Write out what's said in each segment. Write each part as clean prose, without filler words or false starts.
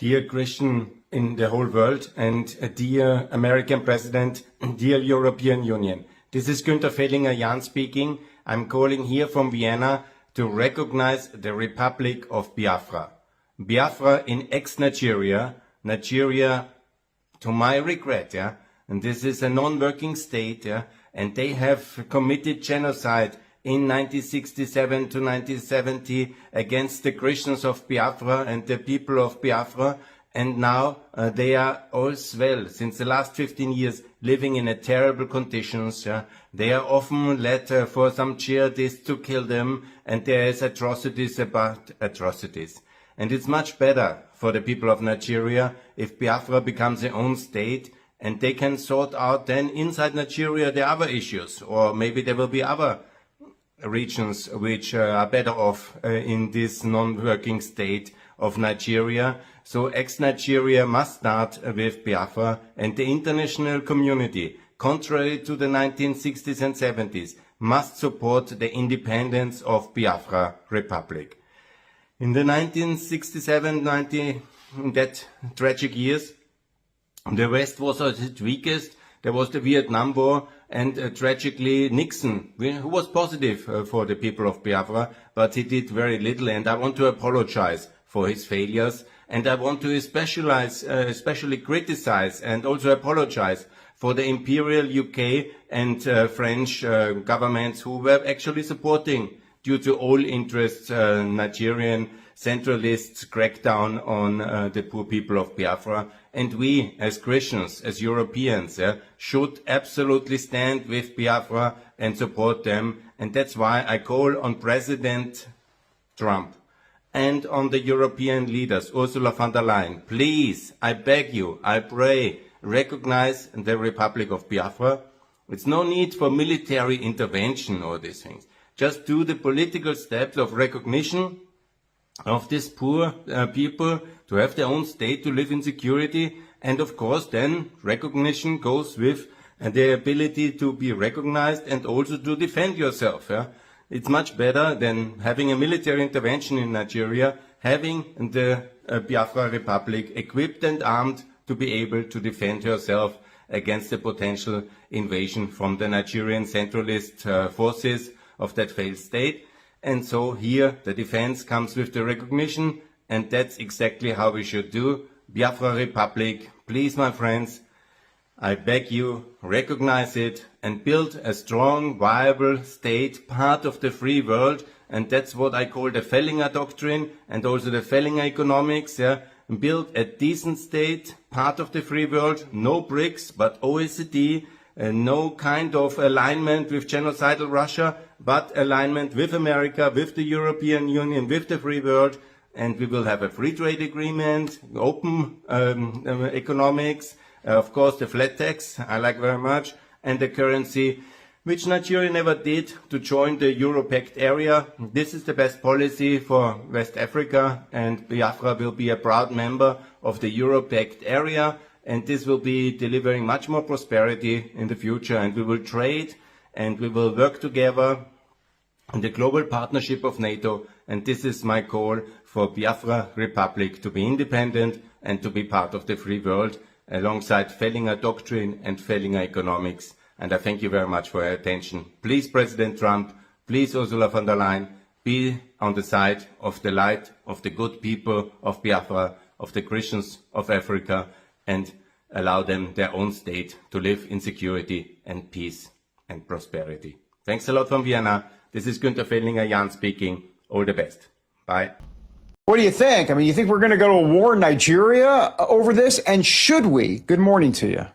Dear Christian in the whole world and dear American President, dear European Union. This is Günther Fehlinger Jan speaking. I'm calling here from Vienna to recognize the Republic of Biafra. Biafra in ex-Nigeria, Nigeria to my regret, and this is a non-working state, and they have committed genocide in 1967 to 1970 against the Christians of Biafra and the people of Biafra, and now they are all well, since the last 15 years, living in terrible conditions. They are often led for some jihadists to kill them, and there is atrocities about atrocities. And it's much better for the people of Nigeria if Biafra becomes their own state, and they can sort out then inside Nigeria the other issues, or maybe there will be other regions which are better off in this non-working state of Nigeria. So ex-Nigeria must start with Biafra, and the international community, contrary to the 1960s and 70s, must support the independence of Biafra Republic. In the 1967-90, that tragic years, the West was at its weakest. There was the Vietnam War, and tragically Nixon, who was positive for the people of Biafra, but he did very little, and I want to apologize for his failures, and I want to especially criticize and also apologize for the imperial UK and French governments who were actually supporting, due to all interests, Nigerian centralists' crackdown on the poor people of Biafra. And we, as Christians, as Europeans, should absolutely stand with Biafra and support them. And that's why I call on President Trump and on the European leaders, Ursula von der Leyen, please, I beg you, I pray, recognize the Republic of Biafra. It's no need for military intervention or these things. Just do the political steps of recognition of these poor people to have their own state, to live in security, and of course then recognition goes with the ability to be recognized and also to defend yourself. It's much better than having a military intervention in Nigeria, having the Biafra Republic equipped and armed to be able to defend herself against the potential invasion from the Nigerian centralist forces of that failed state. And so here the defense comes with the recognition, and that's exactly how we should do. Biafra Republic, please, my friends, I beg you, recognize it and build a strong, viable state, part of the free world. And that's what I call the Fehlinger doctrine and also the Fehlinger economics. Build a decent state, part of the free world, no BRICS, but OECD, no kind of alignment with genocidal Russia, but alignment with America, with the European Union, with the free world, and we will have a free trade agreement, open economics, of course the flat tax, I like very much, and the currency, which Nigeria never did, to join the Euro-Pact area. This is the best policy for West Africa, and Biafra will be a proud member of the Euro-Pact area, and this will be delivering much more prosperity in the future, and we will trade and we will work together in the global partnership of NATO, and this is my call for Biafra Republic to be independent and to be part of the free world alongside Fehlinger doctrine and Fehlinger economics. And I thank you very much for your attention. Please, President Trump, please, Ursula von der Leyen, be on the side of the light, of the good people of Biafra, of the Christians of Africa, and allow them their own state to live in security and peace and prosperity. Thanks a lot from Vienna. This is Günther Fehlinger Jan speaking. All the best. Bye. What do you think? I mean, you think we're going to go to a war in Nigeria over this? And should we? Good morning to you.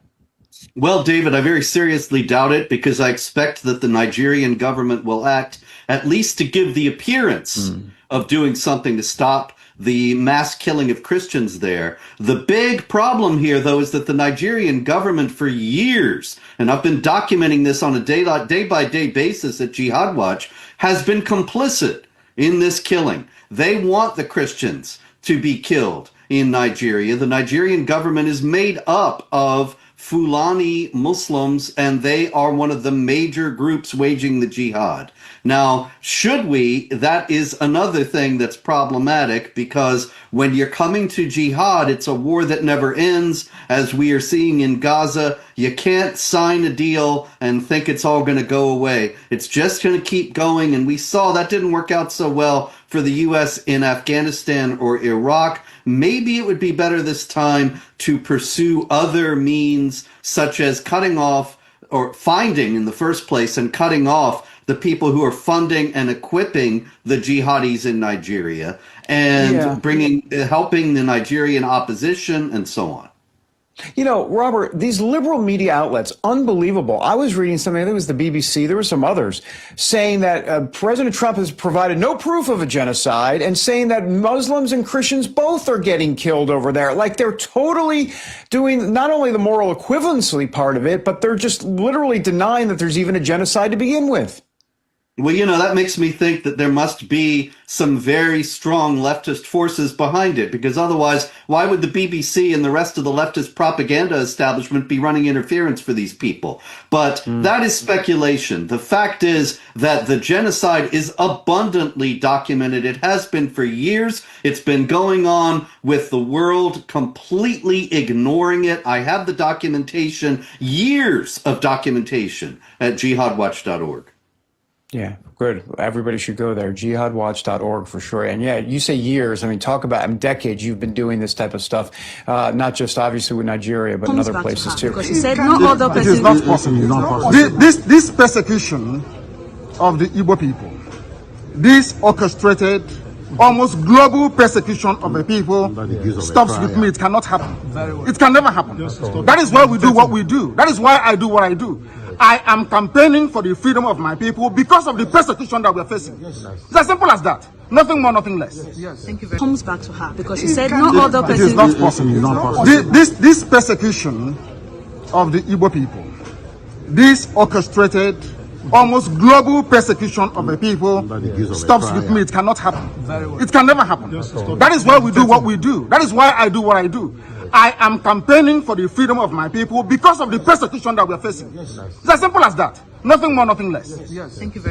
Well, David, I very seriously doubt it, because I expect that the Nigerian government will act at least to give the appearance of doing something to stop the mass killing of Christians there. The big problem here, though, is that the Nigerian government for years, and I've been documenting this on a day-by-day basis at Jihad Watch, has been complicit in this killing. They want the Christians to be killed in Nigeria. The Nigerian government is made up of Fulani Muslims, and they are one of the major groups waging the jihad. Now, should we? That is another thing that's problematic, because when you're coming to jihad, it's a war that never ends. As we are seeing in Gaza, you can't sign a deal and think it's all going to go away. It's just going to keep going, and we saw that didn't work out so well for the U.S. in Afghanistan or Iraq. Maybe it would be better this time to pursue other means, such as cutting off, or finding in the first place and cutting off the people who are funding and equipping the jihadis in Nigeria, and helping the Nigerian opposition and so on. You know, Robert, these liberal media outlets, unbelievable. I was reading something, I think it was the BBC, there were some others, saying that President Trump has provided no proof of a genocide, and saying that Muslims and Christians both are getting killed over there. Like, they're totally doing not only the moral equivalency part of it, but they're just literally denying that there's even a genocide to begin with. Well, you know, that makes me think that there must be some very strong leftist forces behind it, because otherwise, why would the BBC and the rest of the leftist propaganda establishment be running interference for these people? But that is speculation. The fact is that the genocide is abundantly documented. It has been for years. It's been going on with the world completely ignoring it. I have the documentation, years of documentation, at jihadwatch.org. Yeah, good. Everybody should go there, jihadwatch.org for sure. And yeah, you say years. I mean, talk about decades you've been doing this type of stuff, not just obviously with Nigeria, but in other places too. Because he said no other person. It is not possible. This persecution of the Igbo people, this orchestrated, almost global persecution of the people, stops with me. It cannot happen. It can never happen. That is why we do what we do. That is why I do what I do. I am campaigning for the freedom of my people because of the persecution that we are facing. It's as simple as that. Nothing more, nothing less. Thank you very much. Comes back to her because she said no other person. It is not possible. This persecution of the Igbo people, this orchestrated, almost global persecution of the people, stops with me. It cannot happen. It can never happen. That is why we do what we do. That is why I do what I do. I am campaigning for the freedom of my people because of the persecution that we are facing. It's as simple as that. Nothing more, nothing less. Thank you very much.